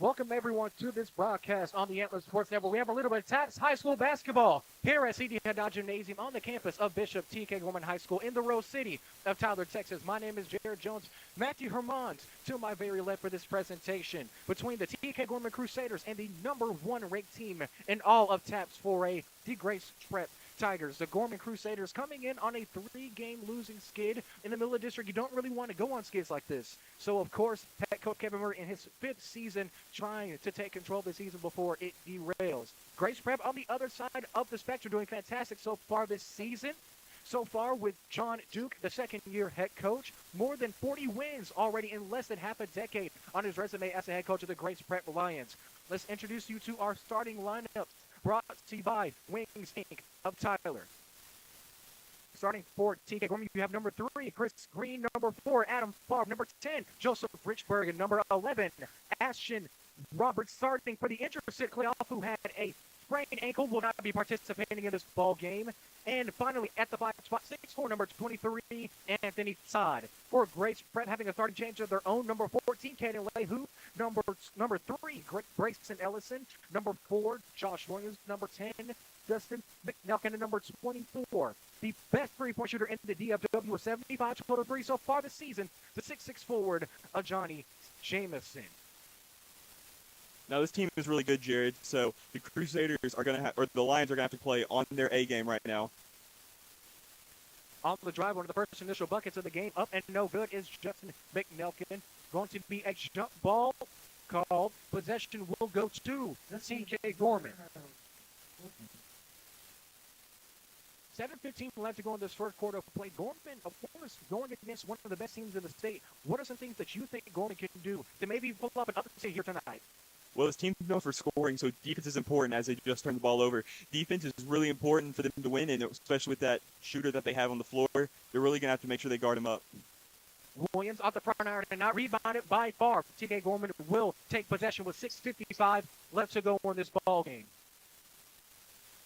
Welcome everyone to this broadcast on the Antler Sports Network. We have a little bit of TAPS High School basketball here at CD Head Gymnasium on the campus of Bishop T.K. Gorman High School in the Rose City of Tyler, Texas. My name is Jared Jones. Matthew Hermond to my very left for this presentation between the T.K. Gorman Crusaders and the number one ranked team in all of TAPS 4A, the Grace Prep Tigers. The Gorman Crusaders coming in on a 3-game losing skid in the middle of the district. You don't really want to go on skids like this. So, of course, head coach Kevin Murray in his 5th season trying to take control of the season before it derails. Grace Prep on the other side of the spectrum doing fantastic so far this season. So far with John Duke, the second-year head coach, more than 40 wins already in less than half a decade on his resume as the head coach of the Grace Prep Lions. Let's introduce you to our starting lineup, brought to you by Wings Inc. of Tyler. Starting for TK Gorman, you have number 3, Chris Green, number 4, Adam Favre, number 10, Joseph Richburg, and number 11, Ashton Roberts. Starting for the interested playoff, who had a sprained ankle, will not be participating in this ball game. And finally, at the 5 spot, 6'4", number 23, Anthony Todd. For Grace Prep, having a starting change of their own, number 14, Caden Lehu, number 3, Grayson Ellison, number 4, Josh Williams, number 10, Dustin McNelkin, and number 24. The best three-point shooter in the DFW with 75 total threes so far this season, the 6'6" forward, Johnny Jamison. Now, this team is really good, Jared, so the Crusaders are going to have, or the Lions are going to have to play on their A game right now. On the drive, one of the first initial buckets of the game, up and no good, is Justin McNelkin. Going to be a jump ball called. Possession will go to TK Gorman. 7:15 left to go in this first quarter of play. Gorman, of course, going against one of the best teams in the state. What are some things that you think Gorman can do to maybe pull up an upset here tonight? Well, this team's known for scoring, so defense is important as they just turn the ball over. Defense is really important for them to win, and especially with that shooter that they have on the floor, they're really going to have to make sure they guard him up. Williams off the front iron and not rebounded by far. TK Gorman will take possession with 6:55 left to go in this ball game.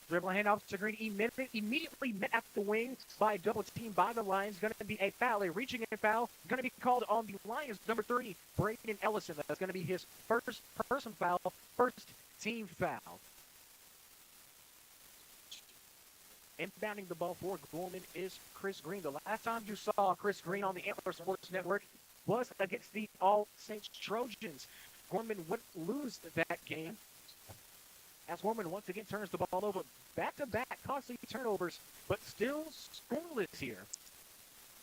Dribbling handoff to Green, immediately met at the wing by a double team by the Lions. Going to be a foul, a reaching and foul. Going to be called on the Lions, number 30, Brayden Ellison. That's going to be his first person foul, first team foul. Inbounding the ball for Gorman is Chris Green. The last time you saw Chris Green on the Antler Sports Network was against the All Saints Trojans. Gorman would lose that game, as Gorman once again turns the ball over. Back-to-back costly turnovers, but still scoreless here.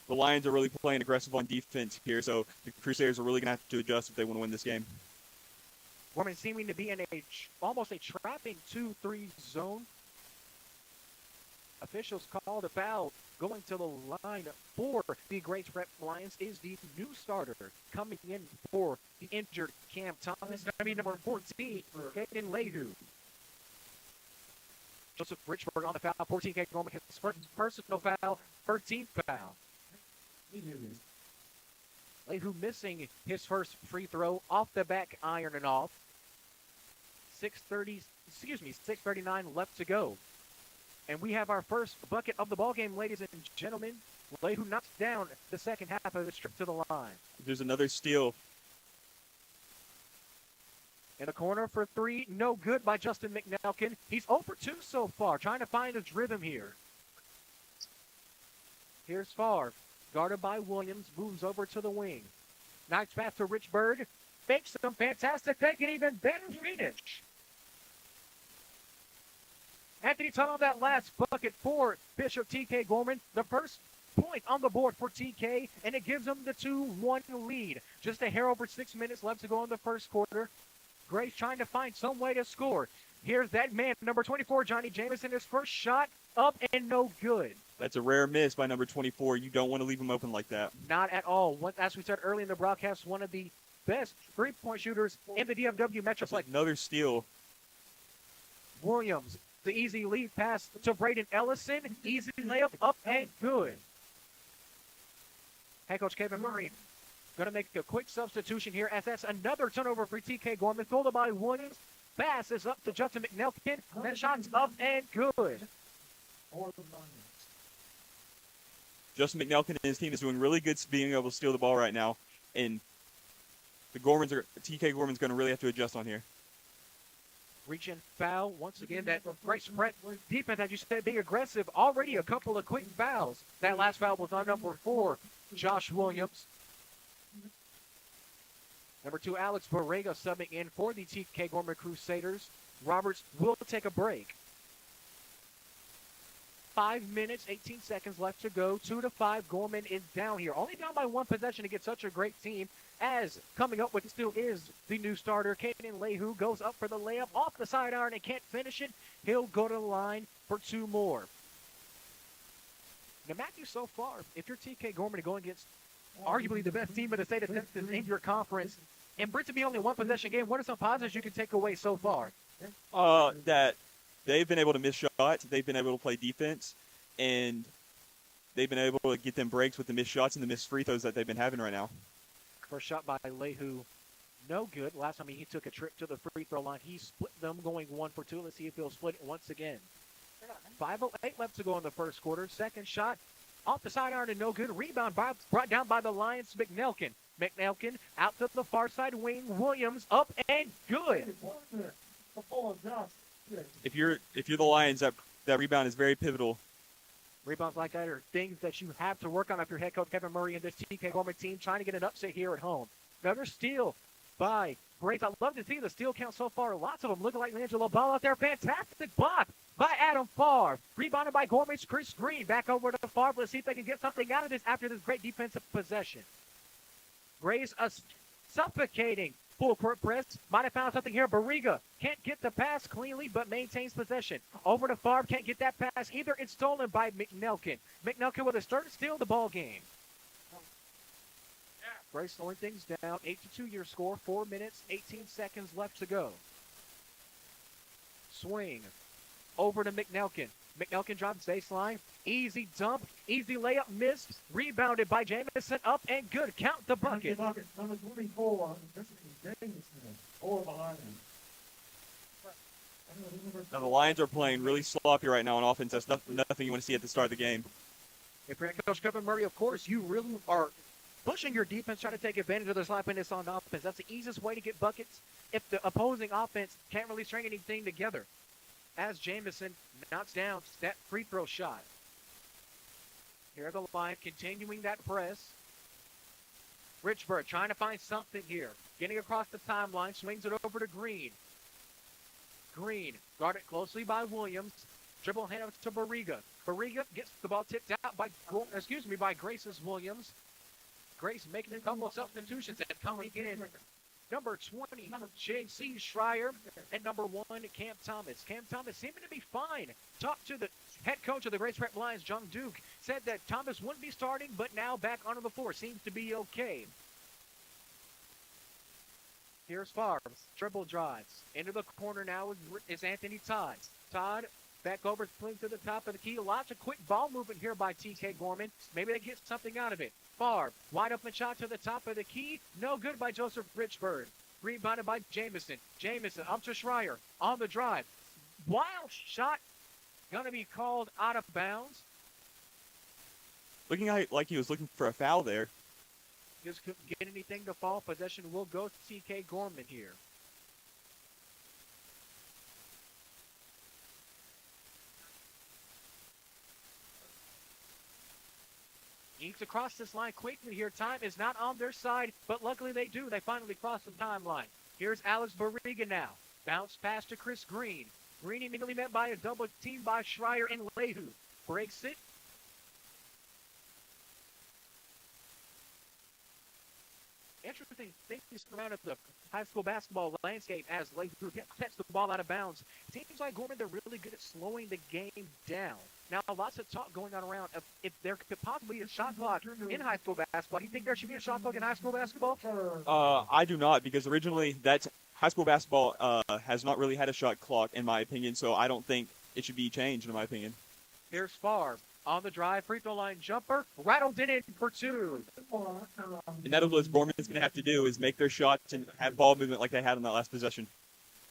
The Lions are really playing aggressive on defense here, so the Crusaders are really going to have to adjust if they want to win this game. Gorman seeming to be in almost a trapping 2-3 zone. Officials called a foul. Going to the line for the Grace Prep Lions is the new starter. Coming in for the injured Cam Thomas. It's going to be number 14, Caden Lehu. Joseph Richburg on the foul, 14K Gorman, his first personal foul, 13th foul. Lehu missing his first free throw off the back iron and off. 6:39 left to go. And we have our first bucket of the ball game, ladies and gentlemen. Lehu knocks down the second half of his trip to the line. There's another steal. In the corner for 3, no good by Justin McNelkin. He's 0 for 2 so far, trying to find his rhythm here. Here's Favre, guarded by Williams, moves over to the wing. Nice pass to Richburg, fakes some fantastic fake, and even better finish. Anthony Todd on that last bucket for Bishop TK Gorman. The first point on the board for TK, and it gives them the 2-1 lead. Just a hair over 6 minutes left to go in the first quarter. Grace trying to find some way to score. Here's that man, number 24, Johnny Jamison. His first shot up and no good. That's a rare miss by number 24. You don't want to leave him open like that. Not at all. As we said early in the broadcast, one of the best three-point shooters in the DFW Metro. Like another steal. Williams, the easy lead pass to Brayden Ellison. Easy layup up and good. Head coach Kevin Murray going to make a quick substitution here, as that's another turnover for TK Gorman. Filled by Williams. Pass is up to Justin McNelkin. That shot's up and good. Justin McNelkin and his team is doing really good being able to steal the ball right now. And TK Gorman's going to really have to adjust on here. Reach and foul. Once again, that great spread defense, as you said, being aggressive. Already a couple of quick fouls. That last foul was on number 4, Josh Williams. Number 2, Alex Borrega subbing in for the TK Gorman Crusaders. Roberts will take a break. 5 minutes, 18 seconds left to go. 2-5, Gorman is down here. Only down by 1 possession against such a great team. As coming up with still is the new starter, Caden Lehu, goes up for the layup off the sidearm and can't finish it. He'll go to the line for 2 more. Now, Matthew, so far, if you're TK Gorman going against arguably the best team in the state of Texas in your conference, and for it to be only 1 possession game, what are some positives you can take away so far? That they've been able to miss shots, they've been able to play defense, and they've been able to get them breaks with the missed shots and the missed free throws that they've been having right now. First shot by Lehu, no good. Last time he took a trip to the free throw line, he split them going 1 for 2. Let's see if he'll split it once again. 5:08 left to go in the first quarter. Second shot off the sidearm and no good. Rebound brought down by the Lions, McNelkin. McNelkin out to the far side wing. Williams up and good. If you're the Lions, that rebound is very pivotal. Rebounds like that are things that you have to work on if you're head coach Kevin Murray and this TK Gorman team trying to get an upset here at home. Another steal by Grace. I love to see the steal count so far. Lots of them looking like Angelo Ball out there. Fantastic block by Adam Favre. Rebounded by Gorman's Chris Green. Back over to Favre. Let's see if they can get something out of this after this great defensive possession. Grace suffocating full court press. Might have found something here. Borrega can't get the pass cleanly, but maintains possession. Over to Favre. Can't get that pass either. It's stolen by McNelkin. McNelkin with a start to steal the ball game. Grace slowing things down. 8-2 your score. 4 minutes, 18 seconds left to go. Swing. Over to McNelkin. McNelkin drops baseline. Easy dump. Easy layup missed. Rebounded by Jamison. Up and good. Count the bucket. Number 24. This is Jamison. Or behind him. Now the Lions are playing really sloppy right now on offense. That's nothing you want to see at the start of the game. If you're Coach Kevin Murray, of course, you really are pushing your defense, trying to take advantage of their sloppiness on offense. That's the easiest way to get buckets if the opposing offense can't really string anything together. As Jamison knocks down that free throw shot. Here the line continuing that press. Richburg trying to find something here. Getting across the timeline, swings it over to Green. Green guarded closely by Williams. Dribble handoff to Borrega. Borrega gets the ball tipped out by Grace's Williams. Grace making a couple of substitutions and coming in. Number 20, J.C. Schreier, and number 1, Cam Thomas. Cam Thomas seeming to be fine. Talked to the head coach of the Grace Prep Lions, John Duke, said that Thomas wouldn't be starting, but now back onto the floor. Seems to be okay. Here's Favre. Dribble drives. Into the corner now is Anthony Todd. Todd back over, swing to the top of the key. Lots of quick ball movement here by TK Gorman. Maybe they get something out of it. Favre, wide open shot to the top of the key. No good by Joseph Richburg. Rebounded by Jamison. Jamison up to Schreier on the drive. Wild shot. Going to be called out of bounds. Looking like he was looking for a foul there. Just couldn't get anything to fall. Possession will go to TK Gorman here. Needs to cross this line quickly here. Time is not on their side, but luckily they do. They finally cross the timeline. Here's Alex Borrega now. Bounce pass to Chris Green. Green immediately met by a double team by Schreier and Lehu. Breaks it. Interesting things around at the high school basketball landscape as Lehu gets the ball out of bounds. Seems like Gorman, they're really good at slowing the game down. Now, lots of talk going on around if there could possibly be a shot clock in high school basketball. Do you think there should be a shot clock in high school basketball? I do not, because originally that high school basketball has not really had a shot clock, in my opinion, so I don't think it should be changed, in my opinion. Here's Favre on the drive, free throw line jumper, rattled it in for 2. And that is what Gorman's going to have to do, is make their shots and have ball movement like they had on that last possession.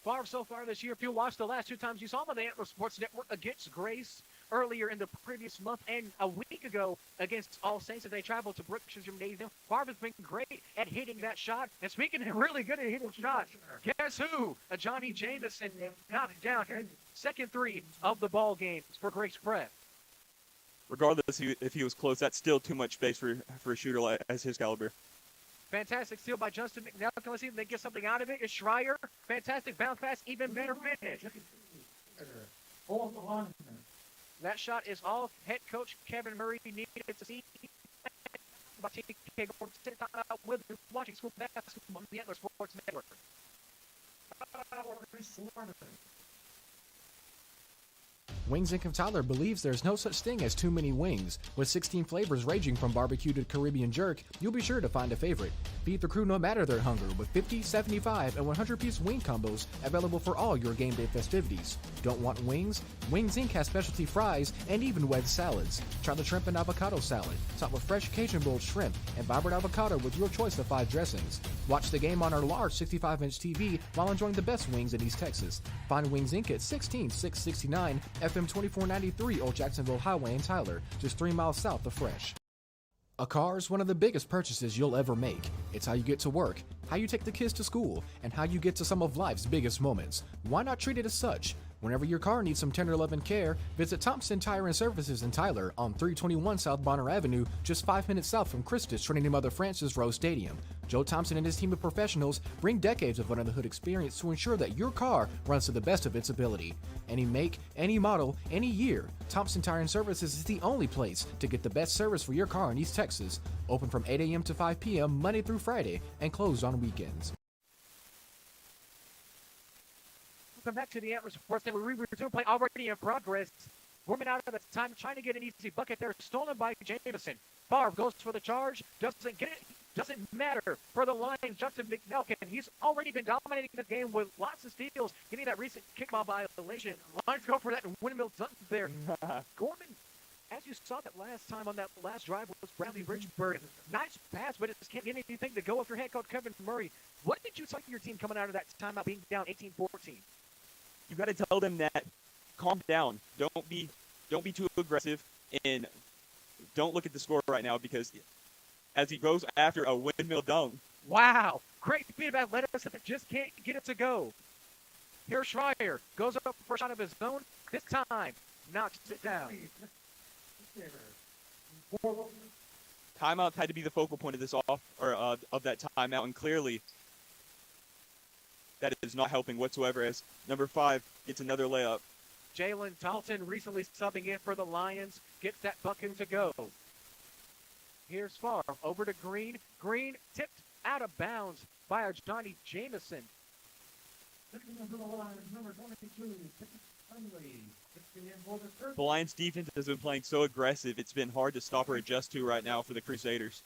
Favre so far this year, if you watched the last two times you saw him on the Antler Sports Network against Grace earlier in the previous month and a week ago against All Saints as they traveled to Brookshire Gymnasium, Favre has been great at hitting that shot. And speaking of really good at hitting shots, guess who? Johnny Jameson knocked down second three of the ball game for Grace Prep. Regardless if he was close, that's still too much space for a shooter as his caliber. Fantastic steal by Justin McNeil. Let's see if they get something out of it. Is Schreier. Fantastic bounce pass. Even better finish. That shot is all head coach Kevin Murray needed to see. With watching school basketball on the Antler Sports Network. Wings Inc. of Tyler believes there's no such thing as too many wings. With 16 flavors ranging from barbecue to Caribbean jerk, you'll be sure to find a favorite. Feed the crew no matter their hunger with 50, 75, and 100-piece wing combos available for all your game day festivities. Don't want wings? Wings Inc. has specialty fries and even wedge salads. Try the shrimp and avocado salad, topped with fresh Cajun rolled shrimp and vibrant avocado with your choice of 5 dressings. Watch the game on our large 65-inch TV while enjoying the best wings in East Texas. Find Wings Inc. at 16669 FM 2493 Old Jacksonville Highway in Tyler, just 3 miles south of Fresh. A car is one of the biggest purchases you'll ever make. It's how you get to work, how you take the kids to school, and how you get to some of life's biggest moments. Why not treat it as such? Whenever your car needs some tender love and care, visit Thompson Tire and Services in Tyler on 321 South Bonner Avenue, just 5 minutes south from Christus Trinity Mother Frances Rose Stadium. Joe Thompson and his team of professionals bring decades of under-the-hood experience to ensure that your car runs to the best of its ability. Any make, any model, any year, Thompson Tire and Services is the only place to get the best service for your car in East Texas. Open from 8 a.m. to 5 p.m. Monday through Friday and closed on weekends. Welcome back to the Antler Sports Network. We resume play already in progress. Gorman out of the time, trying to get an easy bucket there, stolen by Jameson. Favre goes for the charge, doesn't get it. Doesn't matter for the Lions. Justin McNeil, he's already been dominating the game with lots of steals, getting that recent kickball violation. Lions go for that windmill dunk there. Gorman, as you saw that last time on that last drive, was Bradley Richburg. Nice pass, but it just can't get anything to go with your head coach Kevin Murray. What did you tell your team coming out of that timeout being down 18-14? You got to tell them that calm down. Don't be too aggressive, and don't look at the score right now because as he goes after a windmill dunk. Wow, great feedback. Let us just can't get it to go. Here Schreier goes up for a shot of his own. This time knocks it down. Timeout had to be the focal point of this of that timeout, and clearly that is not helping whatsoever as number 5 gets another layup. Jalen Dalton recently subbing in for the Lions, gets that bucket to go. Here's Favre over to Green. Green tipped out of bounds by our Johnny Jameson. The Lions defense has been playing so aggressive, it's been hard to stop or adjust to right now for the Crusaders.